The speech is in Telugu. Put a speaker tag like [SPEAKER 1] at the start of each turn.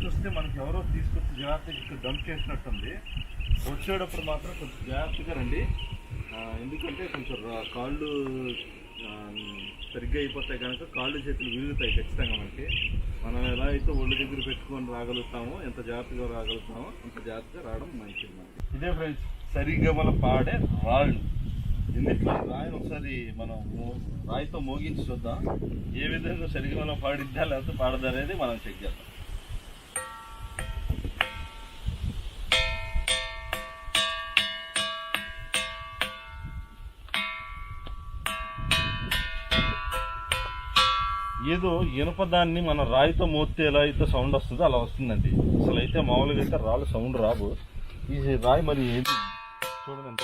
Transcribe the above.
[SPEAKER 1] చూస్తే మనకి ఎవరో తీసుకొచ్చి జాగ్రత్తగా ఇక్కడ డంప్ చేసినట్టుంది. వచ్చేటప్పుడు మాత్రం కొంచెం జాగ్రత్తగా రండి, ఎందుకంటే కొంచెం కాళ్ళు సరిగ్గా అయిపోతాయి కనుక కాళ్ళు చేతులు విరుగుతాయి ఖచ్చితంగా. మనం ఎలా అయితే ఒళ్ళు దగ్గర పెట్టుకొని రాగలుగుతామో, ఎంత జాగ్రత్తగా రాగలుగుతామో అంత జాగ్రత్తగా రావడం మంచిది మనకి. ఇదే ఫ్రెండ్స్ సరిగ్గా మనం పాడే రాళ్ళు. ఇందులో రాయిని ఒకసారి మనం రాయితో మోగించి చూద్దాం, ఏ విధంగా సరిగ్గా మనం పాడిద్దా లేకపోతే పాడదా అనేది మనం చెక్ చేద్దాం. ఏదో ఇనుపదాన్ని మన రాయితో మోస్తే ఎలా అయితే సౌండ్ వస్తుందో అలా వస్తుందండి. అసలు అయితే మామూలుగా అయితే రాళ్ళు సౌండ్ రావు. ఈ రాయి మరి ఏది చూడండి ఎంత